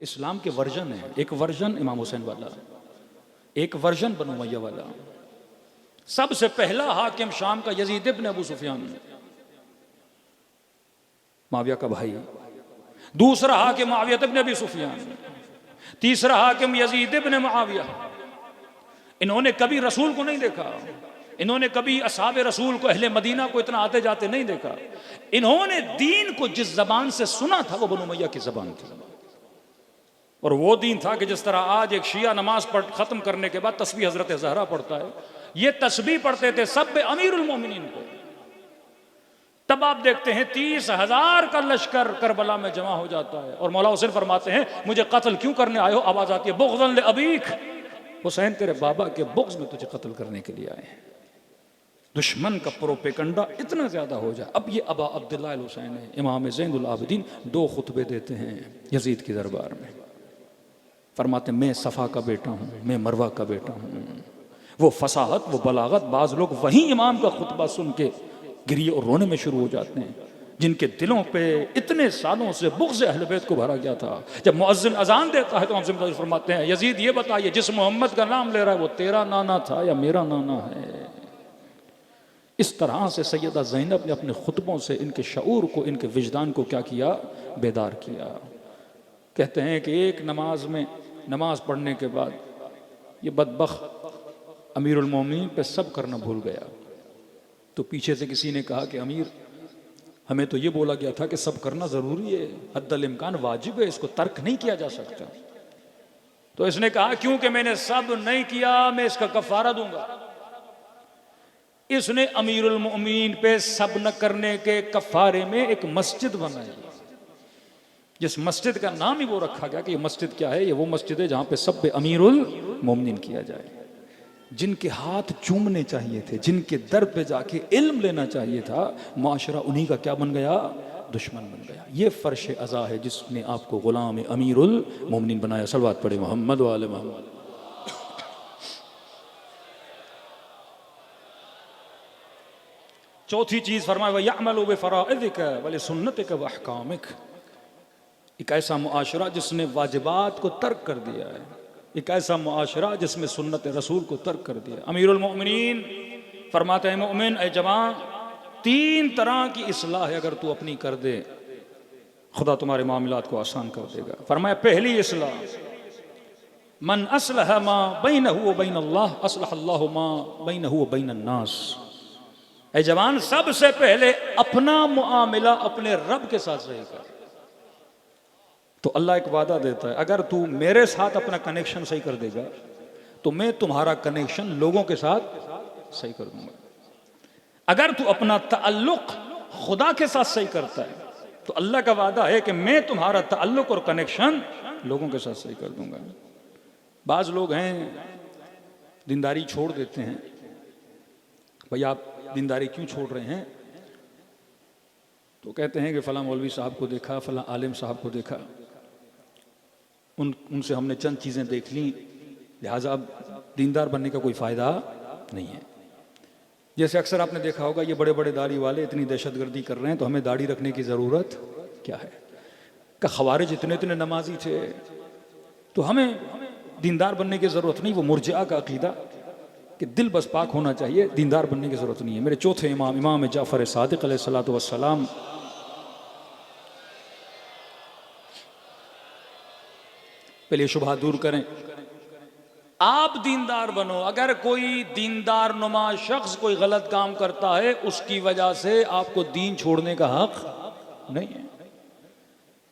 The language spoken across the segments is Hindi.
इस्लाम के वर्जन है, एक वर्जन इमाम हुसैन वाला, एक वर्जन बनु उमय्या वाला। सबसे पहला हाकिम शाम का यजीद इब्न अबू सुफियान, माविया का भाई। दूसरा हाकिम मुआविया इब्न अबी सुफियान। तीसरा हाकिम यजीद इब्न मुआविया। इन्होंने कभी रसूल को नहीं देखा, इन्होंने कभी असहाबे रसूल को, अहले मदीना को इतना आते जाते नहीं देखा। इन्होंने दीन को जिस जबान से सुना था वो बनु उमय्या की जबान थी। और वो दीन था कि जिस तरह आज एक शिया नमाज पढ़ खत्म करने के बाद तस्बीह हजरत ज़हरा पढ़ता है, ये तस्बीह पढ़ते थे सब अमीरुल मोमिनीन को। तब आप देखते हैं 30,000 का लश्कर करबला में जमा हो जाता है और मौला हुसैन फरमाते हैं मुझे कत्ल क्यों करने आए हो? आवाज आती है बुग़्ज़न लिअबीक, हुसैन तेरे बाबा के बुग़्ज़ में तुझे कत्ल करने के लिए आए हैं। दुश्मन का प्रोपेगंडा इतना ज्यादा हो जाए। अब ये अबा अब्दुल्लाह अल हुसैन है, इमाम ज़ैनुल आबिदीन, 2 खुतबे देते हैं यजीद की दरबार में। फरमाते मैं सफ़ा का बेटा हूँ, मैं मरवा का बेटा हूँ। वो फसाहत, वो बलागत, बाज़ लोग वहीं इमाम का खुतबा सुन के गिरिए और रोने में शुरू हो जाते हैं, जिनके दिलों पे इतने सालों से बुग़्ज़ अहले बैत को भरा गया था। जब मुअज़्ज़िन अजान देता है तो हम फरमाते हैं यजीद ये बताइए जिस मोहम्मद का नाम ले रहा है वो तेरा नाना था या मेरा नाना है? इस तरह से सैयदा ज़ैनब ने अपने खुतबों से इनके शऊर को, इनके विजदान को क्या किया? बेदार किया। कहते हैं कि एक नमाज में, नमाज पढ़ने के बाद ये बदबख्त अमीरुल मोमिनीन पे सब करना भूल गया। तो पीछे से किसी ने कहा कि अमीर, हमें तो ये बोला गया था कि सब करना ज़रूरी है, हद्दल इम्कान वाजिब है, इसको तर्क नहीं किया जा सकता। तो इसने कहा क्योंकि मैंने सब नहीं किया मैं इसका कफ़ारा दूंगा। इसने अमीरुल मोमिनीन पे सब न करने के कफ़ारे में एक मस्जिद बनाई, जिस मस्जिद का नाम ही वो रखा गया कि ये मस्जिद क्या है? ये वो मस्जिद है जहाँ पे सब पे अमीरुल मोमिनीन किया जाए। जिनके हाथ चूमने चाहिए थे, जिनके दर पे जाके इल्म लेना चाहिए था, माशरा उन्हीं का क्या बन गया? दुश्मन बन गया। ये फर्श अज़ा है जिसने आपको गुलाम अमीरुल मोमिनीन बनाया। सलवात पढ़े मोहम्मद व आले मोहम्मद। चौथी चीज़ फरमाया वयअमलु बिफ़राइदिक व लिसुन्नतिक व अहकामिक। एक ऐसा मुआशरा जिसने वाजिबात को तर्क कर दिया है, एक ऐसा मुआशरा जिसमें सुन्नत रसूल को तर्क कर दिया। अमीरुल मोमिनीन फरमाते हैं मोमिन ए जवान, 3 तरह की इस्लाह है अगर तू अपनी कर दे खुदा तुम्हारे मामलात को आसान कर देगा। फरमाया पहली इस्लाह, मन अस्लह मा बैनहु व बैन अल्लाह अस्लह अल्लाहु मा बैनहु व बैन अन्नास। ए जवान, सबसे पहले अपना मुआमिला अपने रब के साथ सही कर। तो अल्लाह एक वादा देता है, अगर तू मेरे साथ अपना कनेक्शन सही कर देगा तो मैं तुम्हारा कनेक्शन लोगों के साथ सही कर दूंगा। अगर तू अपना ताल्लुक खुदा के साथ सही करता है तो अल्लाह का वादा है कि मैं तुम्हारा ताल्लुक और कनेक्शन लोगों के साथ सही कर दूंगा। बाज़ लोग हैं दीनदारी छोड़ देते हैं। भाई आप दीनदारी क्यों छोड़ रहे हैं? तो कहते हैं कि फ़लाँ मौलवी साहब को देखा, फ़लाँ आलिम साहब को देखा, उनसे हमने चंद चीज़ें देख ली, लिहाजा अब दीनदार बनने का कोई फ़ायदा नहीं है। जैसे अक्सर आपने देखा होगा ये बड़े बड़े दाढ़ी वाले इतनी दहशतगर्दी कर रहे हैं तो हमें दाढ़ी रखने की ज़रूरत क्या है? का ख़वारिज इतने इतने नमाजी थे तो हमें दीनदार बनने की ज़रूरत नहीं। वो मुर्जिआ का अक़ीदा कि दिल बस पाक होना चाहिए, दीनदार बनने की ज़रूरत नहीं है। मेरे चौथे इमाम, इमाम जाफ़र सादिक़ अलैहिस्सलातु वस्सलाम, पहले शुबहा दूर करें, आप दीनदार बनो। अगर कोई दीनदार नुमा शख्स कोई गलत काम करता है उसकी वजह से आपको दीन छोड़ने का हक नहीं है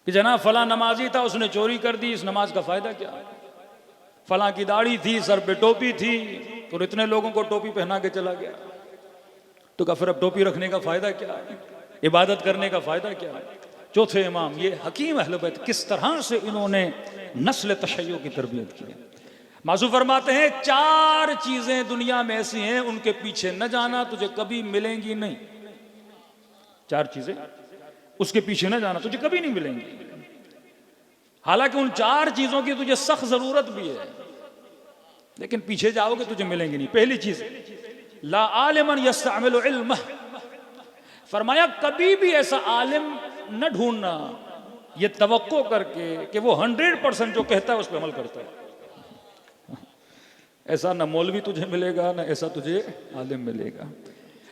कि जना फला नमाजी था उसने चोरी कर दी, इस नमाज का फायदा क्या है? फला की दाढ़ी थी, सर पे टोपी थी तो इतने लोगों को टोपी पहना के चला गया, तो क्या फिर अब टोपी रखने का फायदा क्या है? इबादत करने का फायदा क्या है? चौथे इमाम ये हकीम अहले बैत, किस तरह से इन्होंने नस्ल तशय्यो की तरबियत की। मासू फरमाते हैं 4 चीजें दुनिया में ऐसी हैं उनके पीछे न जाना, तुझे कभी मिलेंगी नहीं। 4 चीजें उसके पीछे न जाना, तुझे कभी नहीं मिलेंगी। हालांकि उन 4 चीजों की तुझे सख्त जरूरत भी है लेकिन पीछे जाओगे तुझे मिलेंगी नहीं। पहली चीज, ला आलिमन यस्तअमिलु इल्मह। फरमाया कभी भी ऐसा आलिम न ढूंढना ये तवक्को करके कि वो 100% जो कहता है उस पर अमल करता है। ऐसा ना मौलवी तुझे मिलेगा, ना ऐसा तुझे आलिम मिलेगा।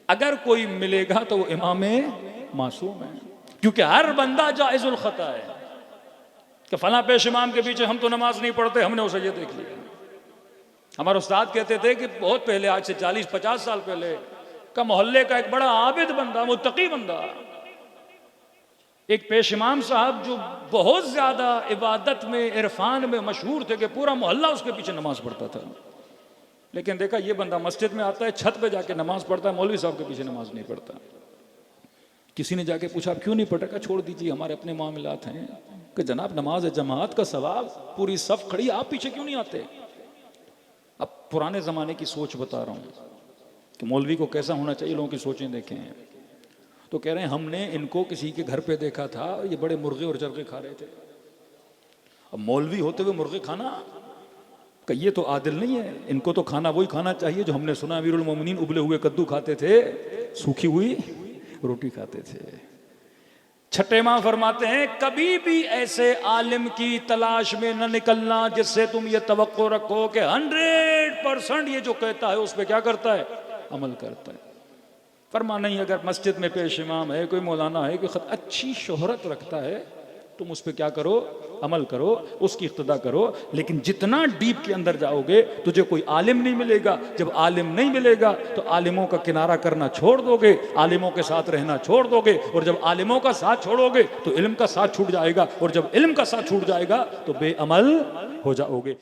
अगर कोई मिलेगा तो वो इमाम मासूम है, क्योंकि हर बंदा जायजुल खता है कि फला पेश इमाम के पीछे हम तो नमाज नहीं पढ़ते, हमने उसे ये देख लिया। हमारे उस्ताद कहते थे कि बहुत पहले, आज से 40-50 साल पहले का, मोहल्ले का एक बड़ा आबिद बंदा, मुत्तकी बंदा, एक पेश इमाम साहब जो बहुत ज्यादा इबादत में, इरफान में मशहूर थे कि पूरा मोहल्ला उसके पीछे नमाज पढ़ता था। लेकिन देखा ये बंदा मस्जिद में आता है, छत पे जाके नमाज पढ़ता है, मौलवी साहब के पीछे नमाज नहीं पढ़ता। किसी ने जाके पूछा आप क्यों नहीं पढ़ रहे? छोड़ दीजिए, हमारे अपने मामलात हैं। कि जनाब नमाज है, जमात का सवाब, पूरी सफ खड़ी, आप पीछे क्यों नहीं आते? अब पुराने जमाने की सोच बता रहा हूं कि मौलवी को कैसा होना चाहिए, लोगों की सोचें देखें। तो कह रहे हैं हमने इनको किसी के घर पे देखा था, ये बड़े मुर्गे और चरखे खा रहे थे। अब मौलवी होते हुए मुर्गे खाना, ये तो आदिल नहीं है। इनको तो खाना वही खाना चाहिए जो हमने सुना अमीरुल मोमिनीन उबले हुए कद्दू खाते थे, सूखी हुई रोटी खाते थे। छठे इमाम फरमाते हैं कभी भी ऐसे आलिम की तलाश में न निकलना जिससे तुम ये तवक्को रखो कि 100% ये जो कहता है उस पर क्या करता है, अमल करता है। फरमा नहीं, अगर मस्जिद में पेश इमाम है, कोई मौलाना है, कोई अच्छी शोहरत रखता है, तुम उस पर क्या करो, अमल करो, उसकी इक्तदा करो। लेकिन जितना डीप के अंदर जाओगे तुझे कोई आलिम नहीं मिलेगा। जब आलिम नहीं मिलेगा तो आलिमों का किनारा करना छोड़ दोगे, आलिमों के साथ रहना छोड़ दोगे, और जब आलिमों का साथ छोड़ोगे तो इल्म का साथ छूट जाएगा, और जब इल्म का साथ छूट जाएगा तो बेअमल हो जाओगे।